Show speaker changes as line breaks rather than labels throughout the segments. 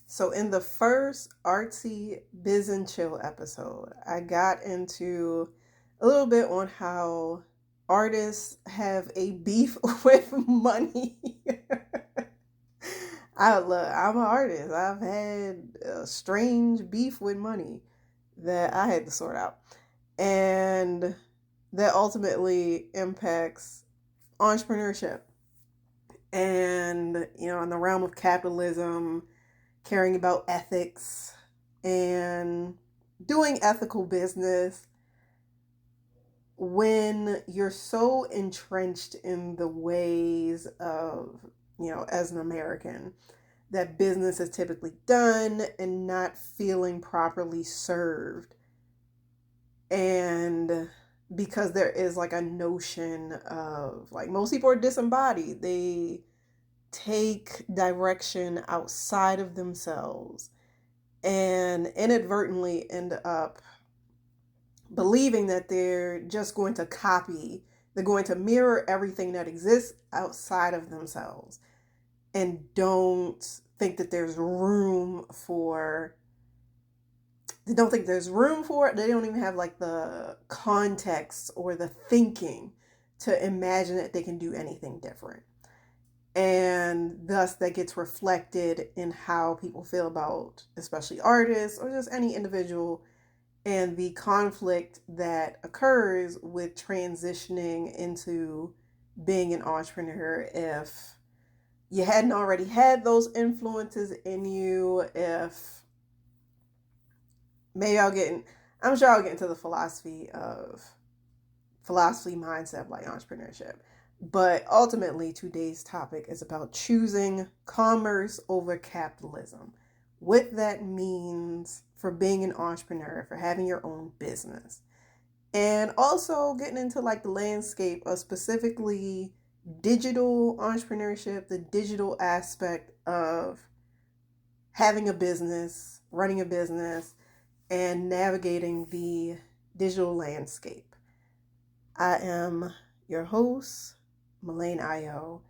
So, in the first artsy biz and chill episode, I got into a little bit on how artists have a beef with money. I'm an artist. I've had a strange beef with money that I had to sort out. And that ultimately impacts entrepreneurship. And, in the realm of capitalism, caring about ethics and doing ethical business when you're so entrenched in the ways of, as an American, that business is typically done and not feeling properly served. And because there is like a notion of like most people are disembodied, they take direction outside of themselves and inadvertently end up believing that they're just going to they're going to mirror everything that exists outside of themselves and don't think that they don't think there's room for it. They don't even have like the context or the thinking to imagine that they can do anything different. And thus that gets reflected in how people feel about especially artists or just any individual, and the conflict that occurs with transitioning into being an entrepreneur if you hadn't already had those influences in you. If maybe I'm sure I'll get into the philosophy mindset of like entrepreneurship. But ultimately, today's topic is about choosing commerce over capitalism. What that means for being an entrepreneur, for having your own business. And also getting into like the landscape of specifically digital entrepreneurship, the digital aspect of having a business, running a business, and navigating the digital landscape. I am your host, Malainayo,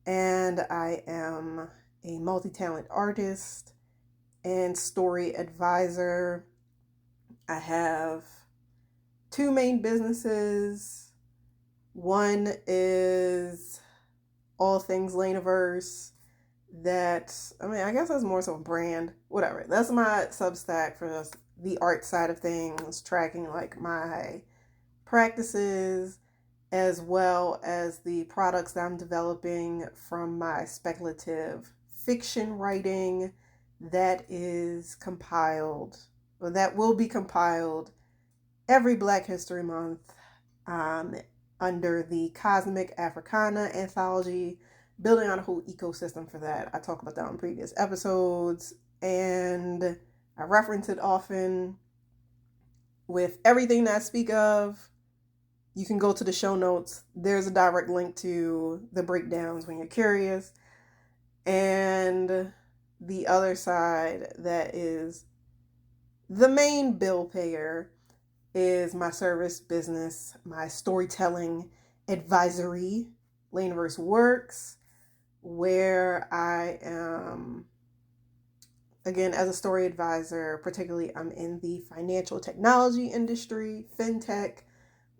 and I am a multi-talent artist and story advisor. I have two main businesses. One is all things Laniverse. I guess that's more so a brand. Whatever. That's my Substack for the art side of things, tracking like my practices as well as the products that I'm developing from my speculative fiction writing that will be compiled every Black History Month under the Cosmic Africana anthology, building on a whole ecosystem for that. I talk about that on previous episodes, and I reference it often with everything that I speak of. You can go to the show notes. There's a direct link to the breakdowns when you're curious. And the other side that is the main bill payer is my service business, my storytelling advisory, Laneverse Works, where I am, again, as a story advisor, particularly I'm in the financial technology industry, Fintech,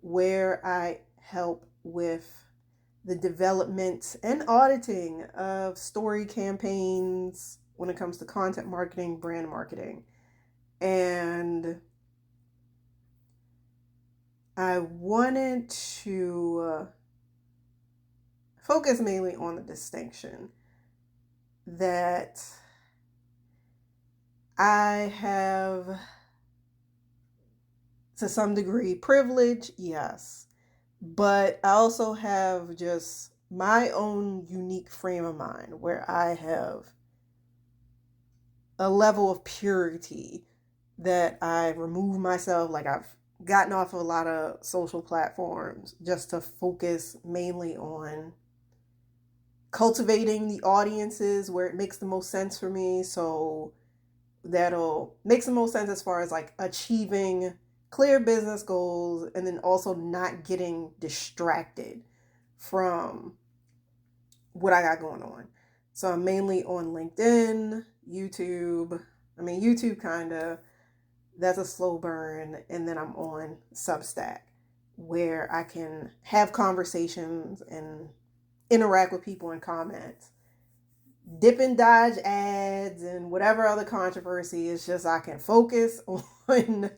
where I help with the development and auditing of story campaigns when it comes to content marketing, brand marketing. And I wanted to focus mainly on the distinction that I have, to some degree, privilege, yes, but I also have just my own unique frame of mind where I have a level of purity that I remove myself. Like I've gotten off of a lot of social platforms just to focus mainly on cultivating the audiences where it makes the most sense for me. So that'll makes the most sense as far as like achieving clear business goals and then also not getting distracted from what I got going on. So I'm mainly on LinkedIn, YouTube. I mean, YouTube kind of, that's a slow burn. And then I'm on Substack, where I can have conversations and interact with people in comments. Dip and dodge ads and whatever other controversy. It's just I can focus on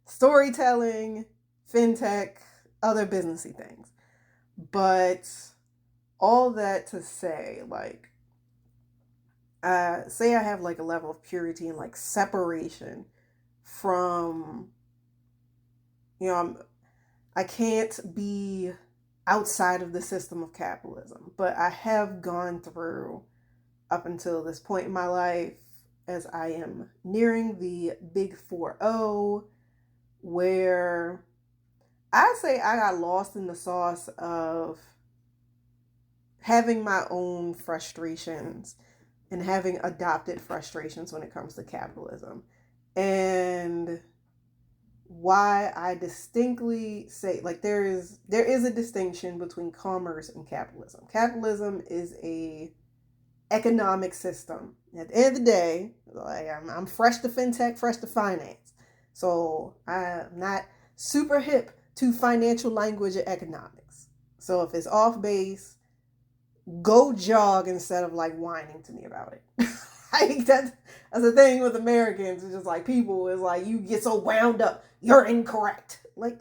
storytelling, fintech, other businessy things. But all that to say, like, say I have like a level of purity and like separation from, I can't be outside of the system of capitalism, but I have gone through up until this point in my life, as I am nearing the big 4-0, where I say I got lost in the sauce of having my own frustrations and having adopted frustrations when it comes to capitalism. And why I distinctly say, like, there is a distinction between commerce and capitalism. Capitalism is a economic system. At the end of the day, like, I'm fresh to fintech, fresh to finance. So I'm not super hip to financial language or economics. So if it's off base, go jog instead of like whining to me about it. Like that's the thing with Americans. It's just like people is like, you get so wound up, you're incorrect. Like,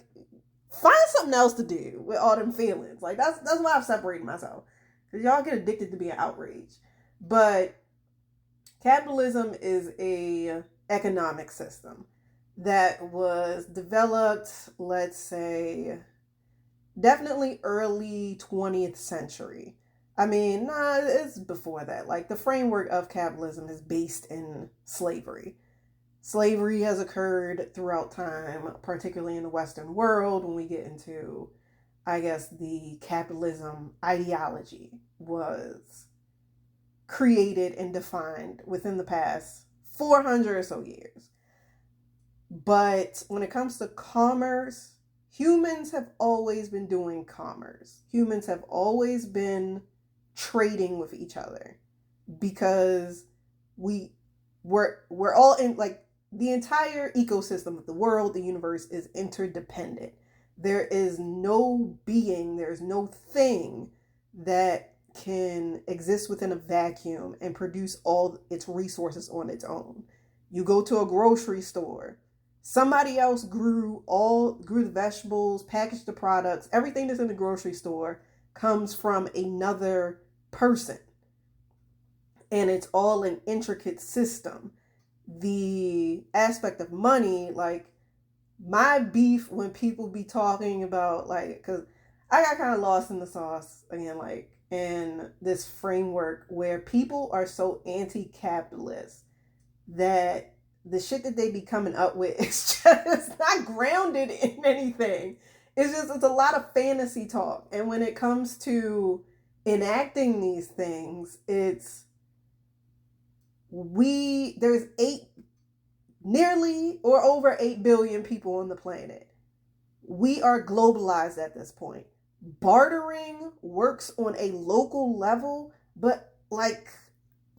find something else to do with all them feelings. Like that's why I've separated myself, because y'all get addicted to being outraged. But capitalism is a economic system that was developed, let's say, definitely early 20th century. I mean, it's before that. Like, the framework of capitalism is based in slavery. Slavery has occurred throughout time, particularly in the Western world. When we get into, I guess, the capitalism ideology was created and defined within the past 400 or so years. But when it comes to commerce, humans have always been doing commerce. Humans have always been trading with each other, because we're all in, like, the entire ecosystem of the world, the universe is interdependent. There is no being, there's no thing that can exist within a vacuum and produce all its resources on its own. You go to a grocery store, somebody else grew the vegetables, packaged the products, everything that's in the grocery store comes from another person. And it's all an intricate system. The aspect of money, like, my beef when people be talking about, like, because I got kind of lost in the sauce again, like, in this framework where people are so anti-capitalist that the shit that they be coming up with is just not grounded in anything. It's a lot of fantasy talk. And when it comes to enacting these things, there's nearly or over 8 billion people on the planet. We are globalized at this point. Bartering works on a local level, but, like,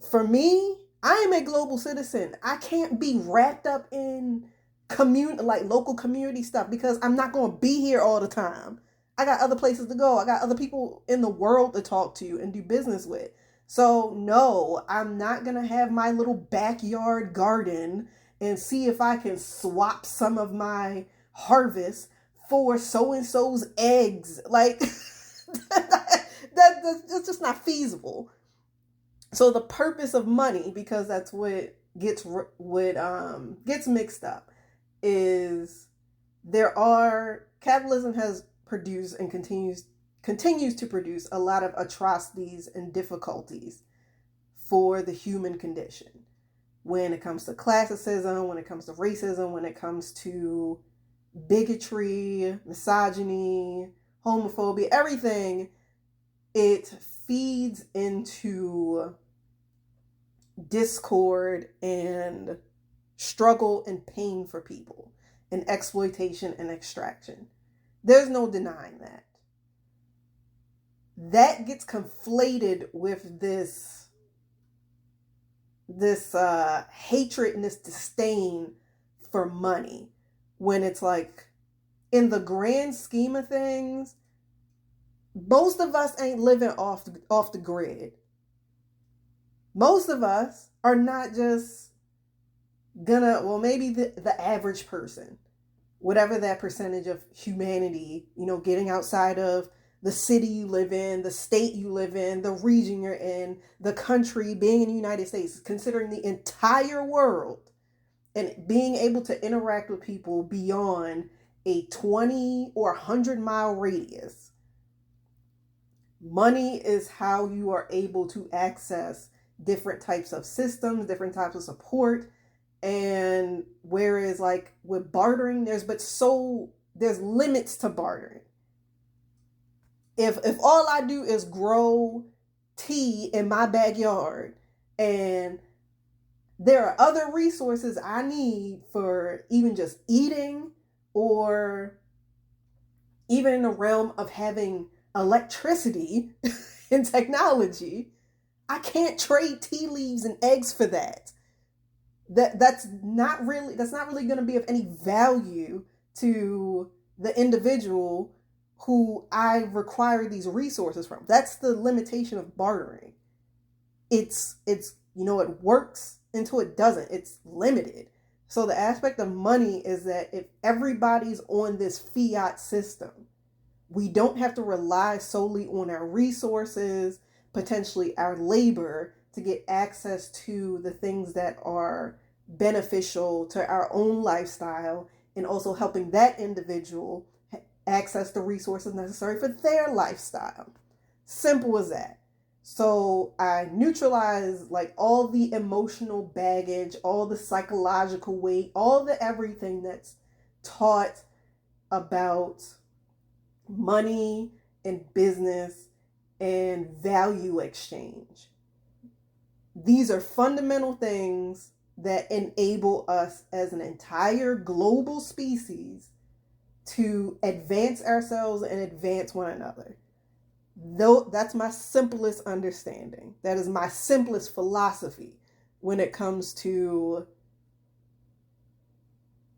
for me, I am a global citizen. I can't be wrapped up in local community stuff, because I'm not going to be here all the time. I got other places to go. I got other people in the world to talk to and do business with. So no, I'm not going to have my little backyard garden and see if I can swap some of my harvest for so-and-so's eggs. Like, that's just not feasible. So the purpose of money, because that's what gets mixed up, is capitalism has produced and continues to produce a lot of atrocities and difficulties for the human condition. When it comes to classicism, when it comes to racism, when it comes to bigotry, misogyny, homophobia, everything, it feeds into discord and struggle and pain for people, and exploitation and extraction. There's no denying that. That gets conflated with this this hatred and this disdain for money, when it's like, in the grand scheme of things, most of us ain't living off the grid. Most of us are not just gonna, well, maybe the average person, whatever that percentage of humanity, getting outside of the city you live in, the state you live in, the region you're in, the country, being in the United States, considering the entire world, and being able to interact with people beyond a 20 or 100-mile radius. Money is how you are able to access different types of systems, different types of support. And whereas like with bartering, there's limits to bartering. If all I do is grow tea in my backyard, and there are other resources I need for even just eating, or even in the realm of having electricity and technology, I can't trade tea leaves and eggs for that. That's not really going to be of any value to the individual who I require these resources from. That's the limitation of bartering. It's it works until it doesn't. It's limited. So the aspect of money is that if everybody's on this fiat system, we don't have to rely solely on our resources, potentially our labor, to get access to the things that are beneficial to our own lifestyle, and also helping that individual access the resources necessary for their lifestyle. Simple as that. So I neutralize like all the emotional baggage, all the psychological weight, all the everything that's taught about money and business and value exchange. These are fundamental things that enable us as an entire global species to advance ourselves and advance one another. Though that's my simplest understanding. That is my simplest philosophy when it comes to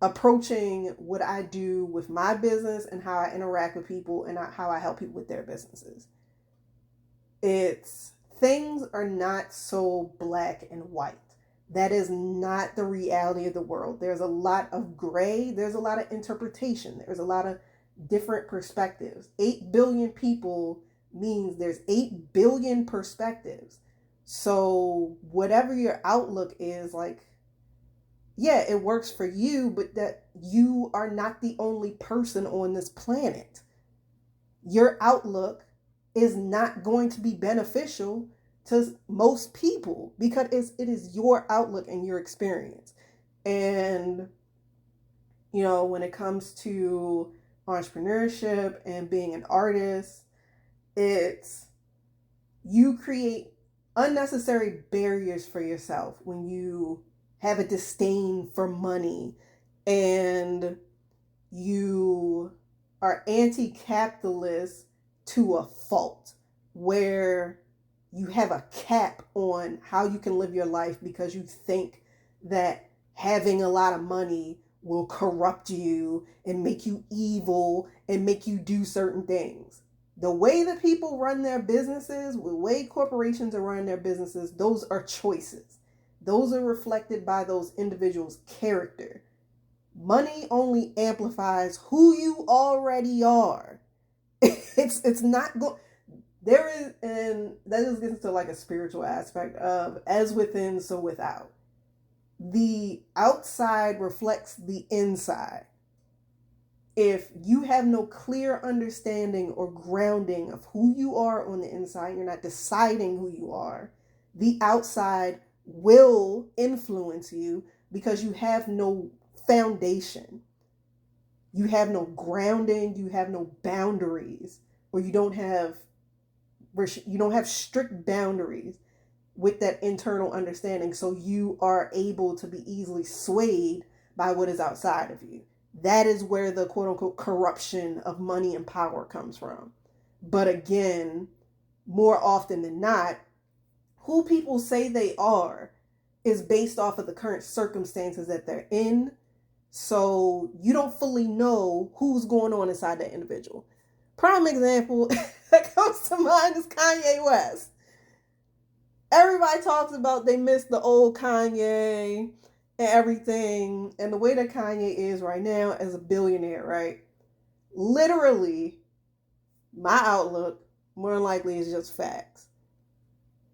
approaching what I do with my business and how I interact with people and how I help people with their businesses. Things are not so black and white. That is not the reality of the world. There's a lot of gray. There's a lot of interpretation. There's a lot of different perspectives. 8 billion people means there's 8 billion perspectives. So whatever your outlook is, like, yeah, it works for you, but that you are not the only person on this planet. Your outlook is not going to be beneficial to most people because it is your outlook and your experience. And, when it comes to entrepreneurship and being an artist, you create unnecessary barriers for yourself when you have a disdain for money and you are anti-capitalist to a fault, where you have a cap on how you can live your life because you think that having a lot of money will corrupt you and make you evil and make you do certain things. The way that people run their businesses, the way corporations are running their businesses, those are choices. Those are reflected by those individuals' character. Money only amplifies who you already are. It's not going. There is, and that just gets into like a spiritual aspect of as within, so without. The outside reflects the inside. If you have no clear understanding or grounding of who you are on the inside, you're not deciding who you are, the outside will influence you because you have no foundation. You have no grounding, you have no boundaries, or you don't have strict boundaries with that internal understanding, so you are able to be easily swayed by what is outside of you. That is where the quote-unquote corruption of money and power comes from. But again, more often than not, who people say they are is based off of the current circumstances that they're in. So you don't fully know who's going on inside that individual. Prime example that comes to mind is Kanye West. Everybody talks about they miss the old Kanye and everything. And the way that Kanye is right now as a billionaire, right? Literally, my outlook, more than likely, is just facts.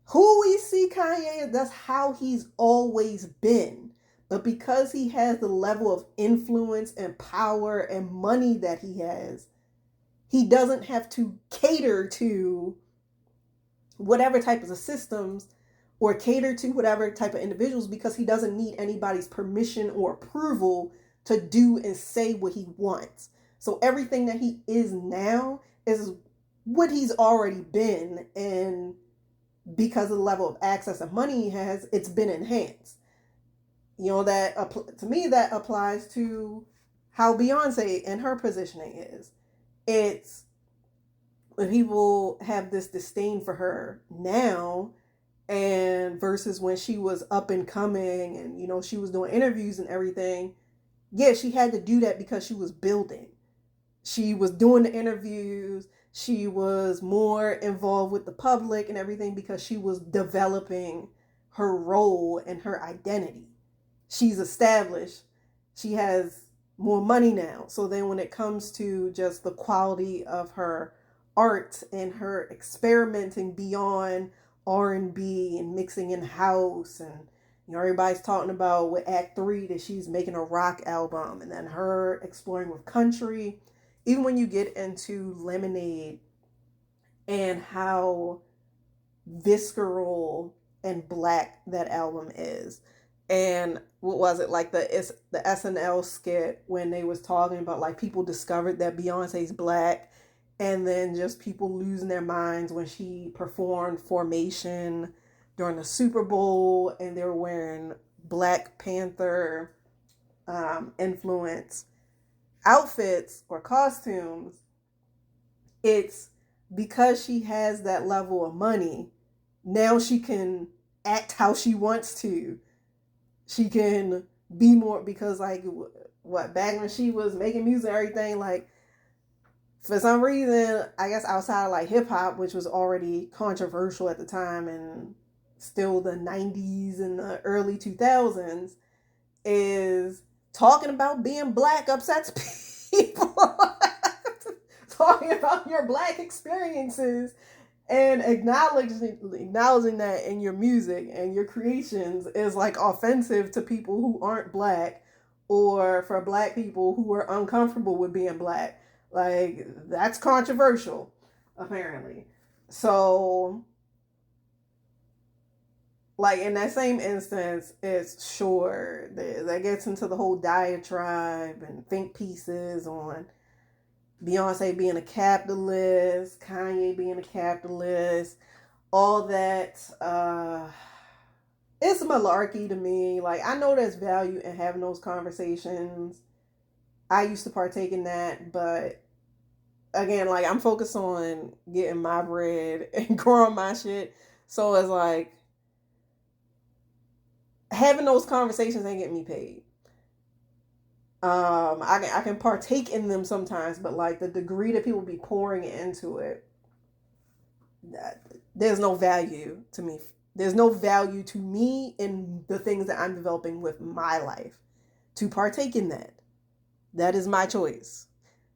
Who we see Kanye, that's how he's always been. But because he has the level of influence and power and money that he has, he doesn't have to cater to whatever type of systems or cater to whatever type of individuals, because he doesn't need anybody's permission or approval to do and say what he wants. So everything that he is now is what he's already been. And because of the level of access and money he has, it's been enhanced. You know, that to me, that applies to how Beyonce and her positioning is. It's when people have this disdain for her now, and versus when she was up and coming and, you know, she was doing interviews and everything. Yeah, she had to do that because she was building. She was doing the interviews. She was more involved with the public and everything because she was developing her role and her identity. She's established. She has more money now. So then when it comes to just the quality of her art and her experimenting beyond R&B and mixing in house, and you know, everybody's talking about with Act 3 that she's making a rock album, and then her exploring with country. Even when you get into Lemonade and how visceral and black that album is. And what was it, like the SNL skit when they was talking about like people discovered that Beyonce's black, and then just people losing their minds when she performed Formation during the Super Bowl and they were wearing Black Panther influence outfits or costumes. It's because she has that level of money. Now she can act how she wants to. She can be more, because like what, back when she was making music and everything, like for some reason, I guess outside of like hip hop, which was already controversial at the time and still the 90s and the early 2000s, is talking about being black upsets people. Talking about your black experiences and acknowledging that in your music and your creations is like offensive to people who aren't black, or for black people who are uncomfortable with being black. Like, that's controversial, apparently. So, like, in that same instance, it's sure that gets into the whole diatribe and think pieces on Beyonce being a capitalist, Kanye being a capitalist, all that. It's malarkey to me. Like, I know there's value in having those conversations. I used to partake in that, but again, like, I'm focused on getting my bread and growing my shit. So it's like, having those conversations ain't getting me paid. I can partake in them sometimes, but like the degree that people be pouring into it, there's no value to me. There's no value to me in the things that I'm developing with my life to partake in that. That is my choice.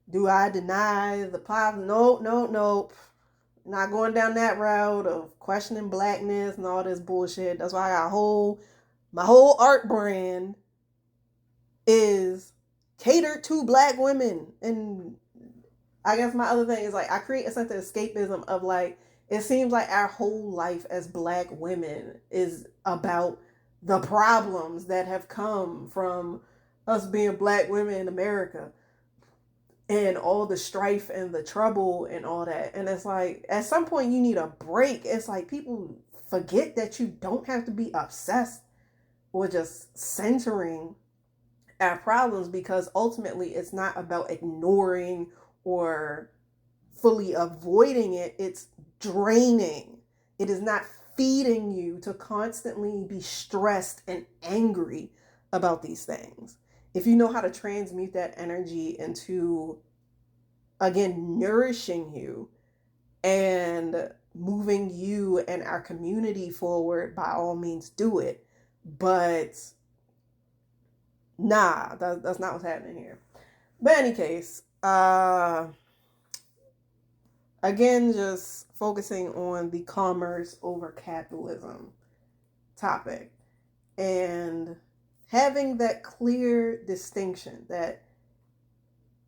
Do I deny the pop? Nope. Not going down that route of questioning blackness and all this bullshit. That's why I got my whole art brand is catered to black women. And I guess my other thing is like, I create a sense of escapism of like, it seems like our whole life as black women is about the problems that have come from us being black women in America and all the strife and the trouble and all that. And it's like, at some point you need a break. It's like people forget that you don't have to be obsessed or just centering our problems, because ultimately it's not about ignoring or fully avoiding it. It's draining. It is not feeding you to constantly be stressed and angry about these things. If you know how to transmute that energy into, again, nourishing you and moving you and our community forward, by all means do it. But nah, that's not what's happening here. But in any case, again, just focusing on the commerce over capitalism topic and having that clear distinction that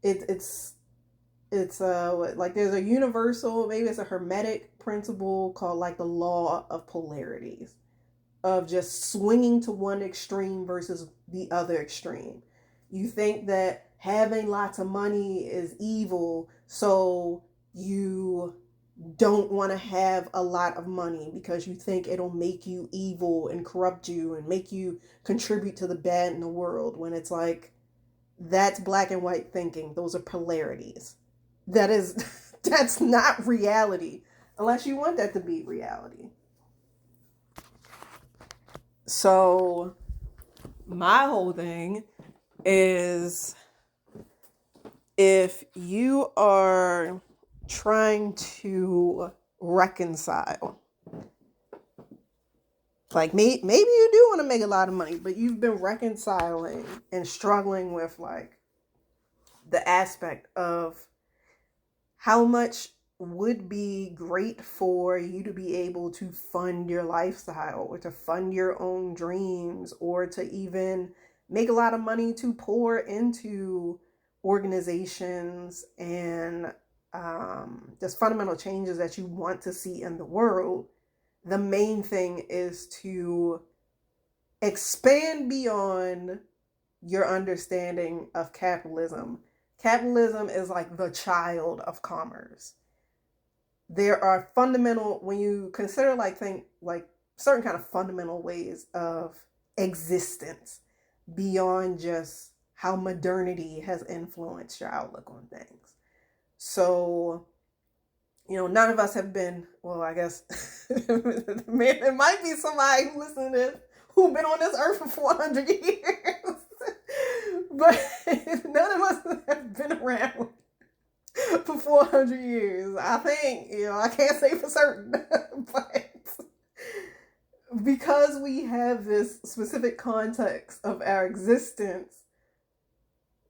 it's like there's a universal, maybe it's a hermetic principle called like the law of polarities, of just swinging to one extreme versus the other extreme. You think that having lots of money is evil, so you don't want to have a lot of money because you think it'll make you evil and corrupt you and make you contribute to the bad in the world, when it's like, that's black and white thinking. Those are polarities. That's not reality, unless you want that to be reality. So my whole thing is, if you are trying to reconcile, like maybe you do want to make a lot of money, but you've been reconciling and struggling with like the aspect of how much would be great for you to be able to fund your lifestyle, or to fund your own dreams, or to even make a lot of money to pour into organizations and just fundamental changes that you want to see in the world. The main thing is to expand beyond your understanding of capitalism. Capitalism is like the child of commerce. There are fundamental, when you consider like certain kind of fundamental ways of existence beyond just how modernity has influenced your outlook on things. So, none of us have been, well, I guess, man, it might be somebody who listens to this who've been on this earth for 400 years. But none of us have been around for 400 years. I think, I can't say for certain, but because we have this specific context of our existence,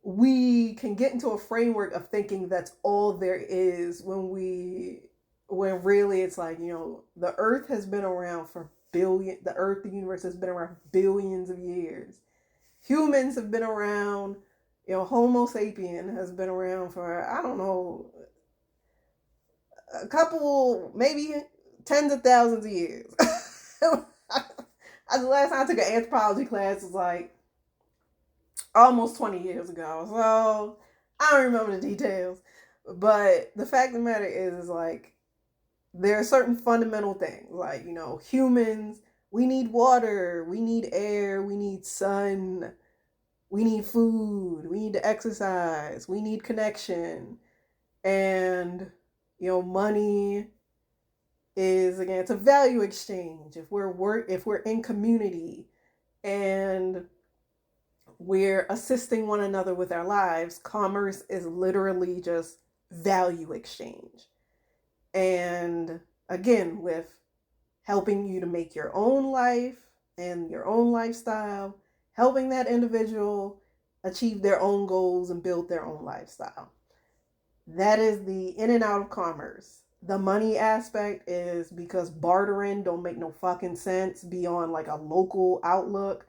we can get into a framework of thinking that's all there is, when really it's like, the earth has been around for the universe has been around for billions of years. Humans have been around, Homo sapien has been around for, I don't know, a couple, maybe tens of thousands of years. The last time I took an anthropology class was like almost 20 years ago. So I don't remember the details. But the fact of the matter is like, there are certain fundamental things, like, humans, we need water, we need air, we need sun, we need food, we need to exercise, we need connection. And, money is, again, it's a value exchange. If we're in community and we're assisting one another with our lives, commerce is literally just value exchange. And again, with helping you to make your own life and your own lifestyle, helping that individual achieve their own goals and build their own lifestyle. That is the in and out of commerce. The money aspect is because bartering don't make no fucking sense beyond like a local outlook.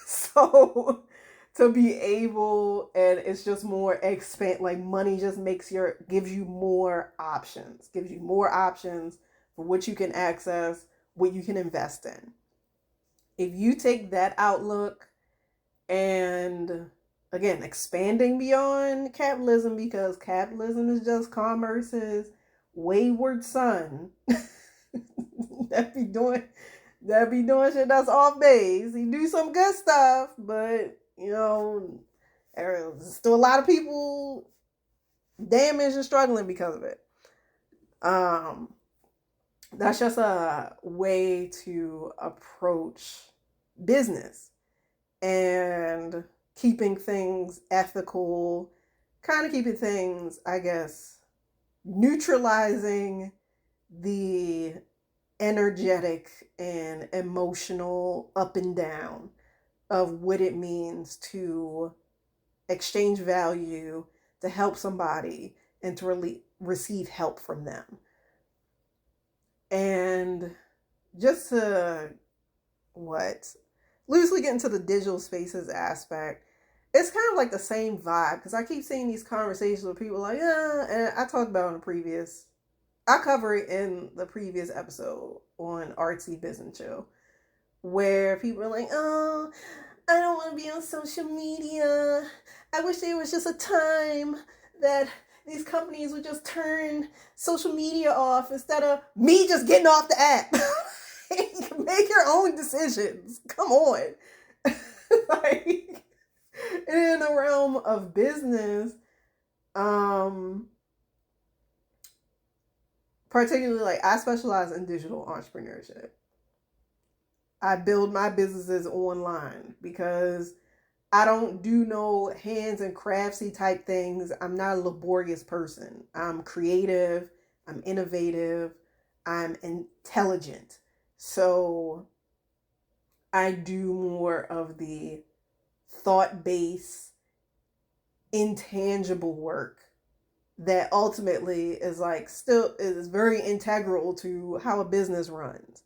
So to be able, and it's just more like money just gives you more options for what you can access, what you can invest in. If you take that outlook and, again, expanding beyond capitalism, because capitalism is just commerce's wayward son that be doing shit that's off base. He do some good stuff, but there's still a lot of people damaged and struggling because of it. that's just a way to approach business and keeping things ethical, kind of keeping things, I guess, neutralizing the energetic and emotional up and down of what it means to exchange value, to help somebody, and to really receive help from them. And just to what loosely get into the digital spaces aspect, it's kind of like the same vibe because I keep seeing these conversations with people like, yeah, and I talked about in the previous, I cover it in the previous episode on Artsy Business Show, where people are like, oh, I don't want to be on social media. I wish there was just a time that these companies would just turn social media off instead of me just getting off the app. Make your own decisions. Come on. Like, in the realm of business, particularly like I specialize in digital entrepreneurship. I build my businesses online because I don't do no hands and craftsy type things. I'm not a laborious person. I'm creative, I'm innovative, I'm intelligent. So I do more of the thought-based, intangible work that ultimately is like still is very integral to how a business runs,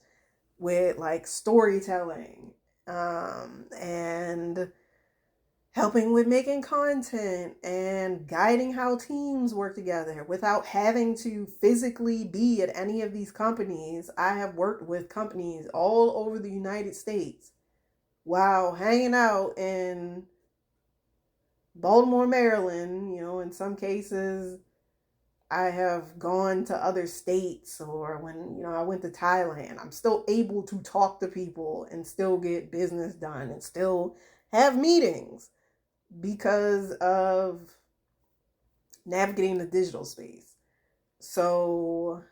with like storytelling, and helping with making content and guiding how teams work together without having to physically be at any of these companies. I have worked with companies all over the United States while hanging out in Baltimore, Maryland. In some cases, I have gone to other states, or when, I went to Thailand, I'm still able to talk to people and still get business done and still have meetings because of navigating the digital space. So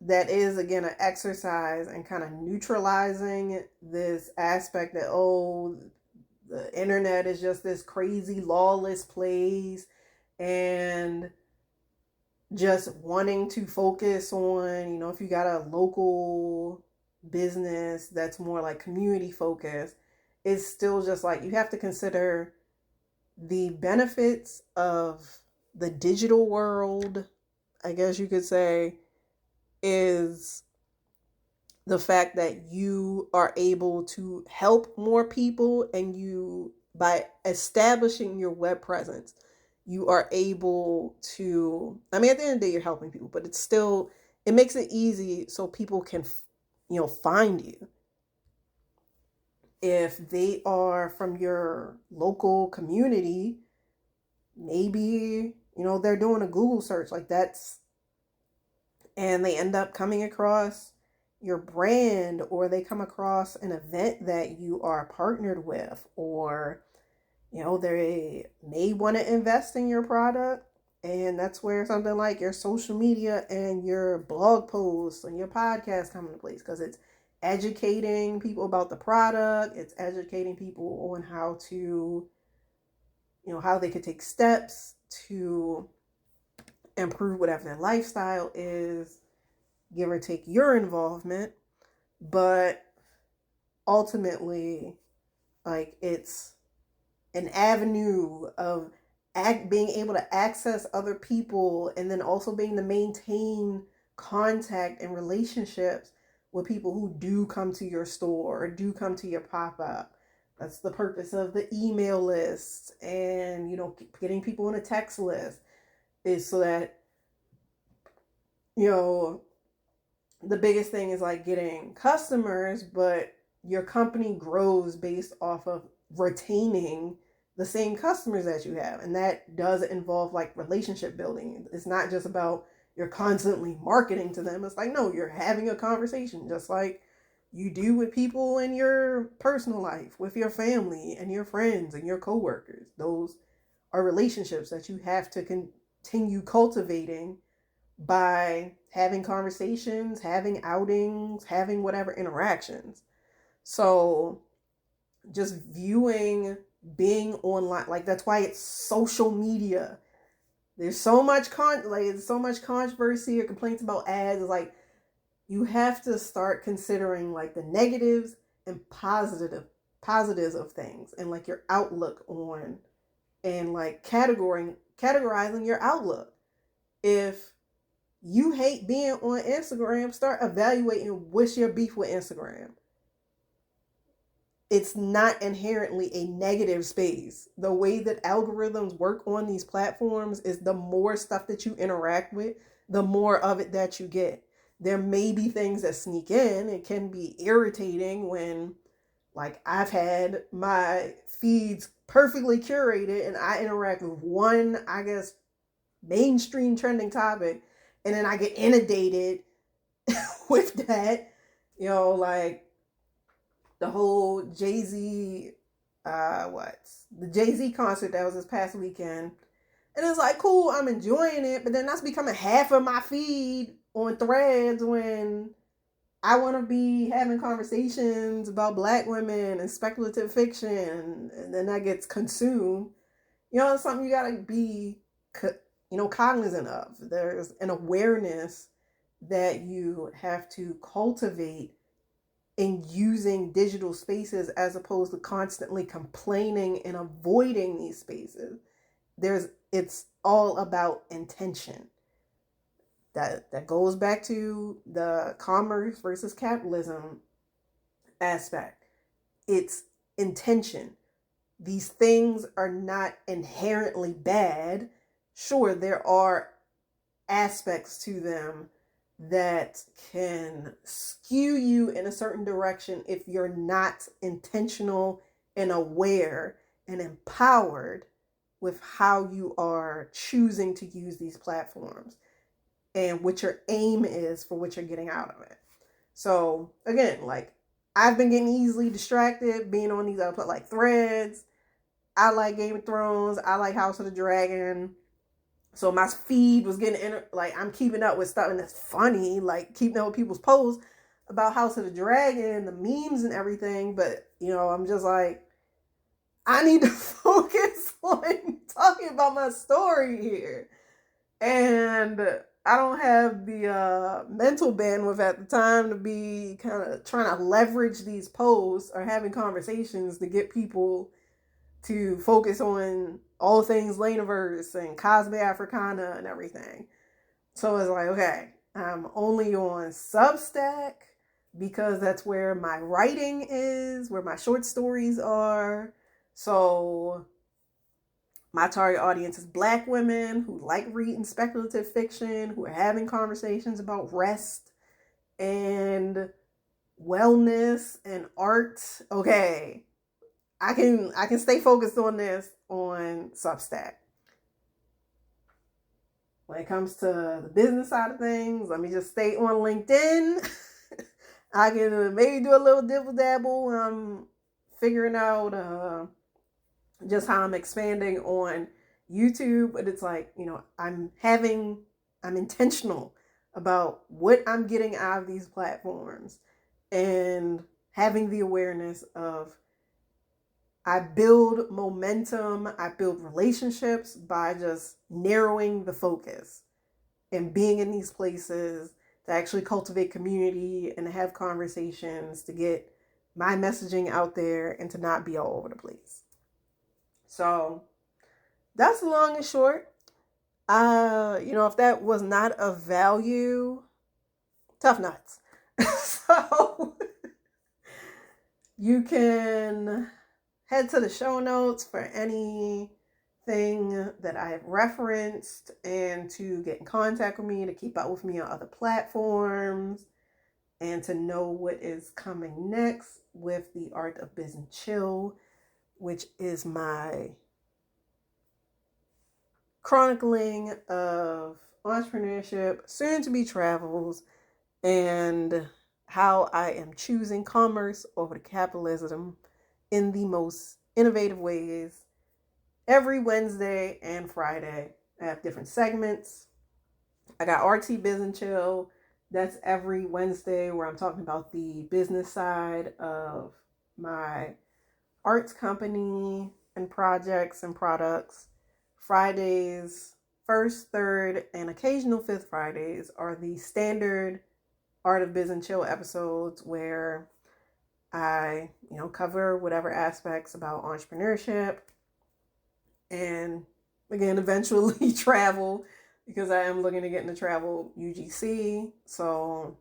that is, again, an exercise in kind of neutralizing this aspect that, oh, the internet is just this crazy lawless place, and just wanting to focus on, if you got a local business that's more like community focused, it's still just like you have to consider the benefits of the digital world, I guess you could say, is the fact that you are able to help more people, and you, by establishing your web presence, you are able to, at the end of the day, you're helping people, but it's still, it makes it easy so people can, find you. If they are from your local community, maybe, they're doing a Google search like that's, and they end up coming across your brand, or they come across an event that you are partnered with, or, they may want to invest in your product. And that's where something like your social media and your blog posts and your podcast come into place, because it's educating people about the product. It's educating people on how to, how they could take steps to improve whatever their lifestyle is, give or take your involvement. But ultimately, like, it's an avenue of being able to access other people, and then also being to maintain contact and relationships with people who do come to your store or do come to your pop-up. That's the purpose of the email list, and getting people on a text list, is so that the biggest thing is like getting customers, but your company grows based off of retaining the same customers that you have. And that does involve like relationship building. It's not just about you're constantly marketing to them. It's like, no, you're having a conversation just like you do with people in your personal life, with your family and your friends and your coworkers. Those are relationships that you have to continue cultivating by having conversations, having outings, having whatever interactions. So just viewing being online, like that's why it's social media. There's so much there's so much controversy or complaints about ads. It's like you have to start considering like the negatives and positives of things, and like your outlook on, and like categorizing your outlook. If you hate being on Instagram, start evaluating what's your beef with Instagram. It's not inherently a negative space. The way that algorithms work on these platforms is the more stuff that you interact with, the more of it that you get. There may be things that sneak in. It can be irritating when, like, I've had my feeds perfectly curated and I interact with one, I guess, mainstream trending topic, and then I get inundated with that. Like the whole Jay-Z, the Jay-Z concert that was this past weekend. And it's like, cool, I'm enjoying it, but then that's becoming half of my feed on Threads when I want to be having conversations about Black women and speculative fiction, and then that gets consumed. It's something you got to be, cognizant of. There's an awareness that you have to cultivate in using digital spaces as opposed to constantly complaining and avoiding these spaces. It's all about intention. That goes back to the commerce versus capitalism aspect. It's intention. These things are not inherently bad. Sure, there are aspects to them that can skew you in a certain direction if you're not intentional and aware and empowered with how you are choosing to use these platforms and what your aim is for what you're getting out of it. So again, like, I've been getting easily distracted being on these other like Threads. I like Game of Thrones. I like House of the Dragon. So my feed was getting I'm keeping up with stuff, and it's funny, like keeping up with people's posts about House of the Dragon, the memes and everything. But I'm just like, I need to focus on talking about my story here, and I don't have the mental bandwidth at the time to be kind of trying to leverage these posts or having conversations to get people to focus on all things Laniverse and Cosme Africana and everything. So it's like, okay, I'm only on Substack because that's where my writing is, where my short stories are. So my target audience is Black women who like reading speculative fiction, who are having conversations about rest and wellness and art. Okay, I can stay focused on this on Substack. When it comes to the business side of things, let me just stay on LinkedIn. I can maybe do a little dibble dabble when I'm figuring out just how I'm expanding on YouTube. But it's like, I'm intentional about what I'm getting out of these platforms and having the awareness of, I build momentum, I build relationships by just narrowing the focus and being in these places to actually cultivate community and to have conversations, to get my messaging out there and to not be all over the place. So that's long and short. If that was not of value, tough nuts. So you can head to the show notes for anything that I have referenced and to get in contact with me, to keep up with me on other platforms, and to know what is coming next with the Art of Biz and Chill, which is my chronicling of entrepreneurship, soon to be travels, and how I am choosing commerce over capitalism in the most innovative ways. Every Wednesday and Friday, I have different segments. I got RT Biz and Chill. That's every Wednesday where I'm talking about the business side of my arts company and projects and products. Fridays, first, third, and occasional fifth Fridays are the standard Art of Biz and Chill episodes where I, cover whatever aspects about entrepreneurship and again, eventually travel because I am looking to get into travel UGC. So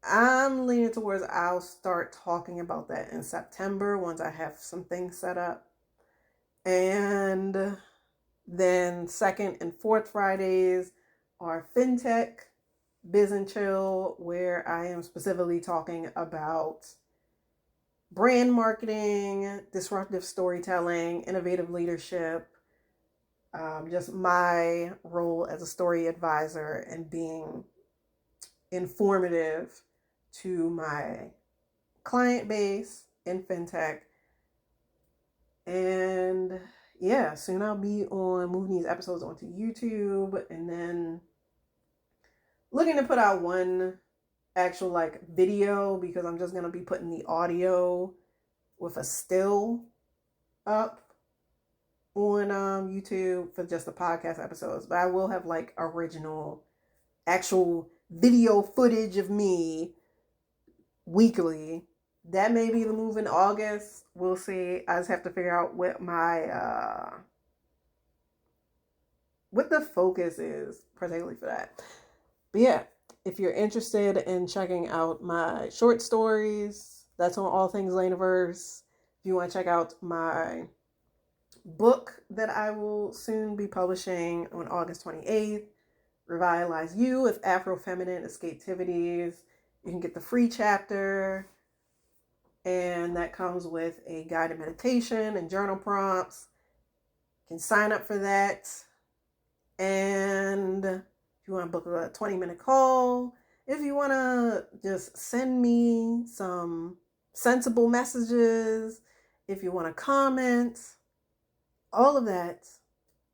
I'm leaning towards I'll start talking about that in September once I have some things set up. And then second and fourth Fridays are Fintech, Biz and Chill, where I am specifically talking about brand marketing, disruptive storytelling, innovative leadership, just my role as a story advisor and being informative to my client base in fintech. And yeah, soon I'll be on moving these episodes onto YouTube and then looking to put out one actual video because I'm just going to be putting the audio with a still up on YouTube for just the podcast episodes. But I will have original actual video footage of me weekly. That may be the move in August. We'll see. I just have to figure out what my what the focus is particularly for that. But yeah, if you're interested in checking out my short stories, that's on All Things Lainiverse. If you want to check out my book that I will soon be publishing on August 28th, Revitalize You with Afro-Feminine Escapativities, you can get the free chapter, and that comes with a guided meditation and journal prompts. You can sign up for that. And if you want to book a 20-minute call, if you want to just send me some sensible messages, if you want to comment, all of that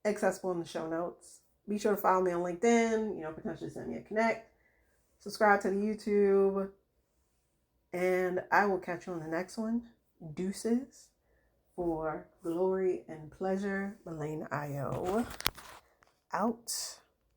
accessible in the show notes. Be sure to follow me on LinkedIn, potentially send me a connect. Subscribe to the YouTube. And I will catch you on the next one. Deuces. For glory and pleasure, Malainayo. Out.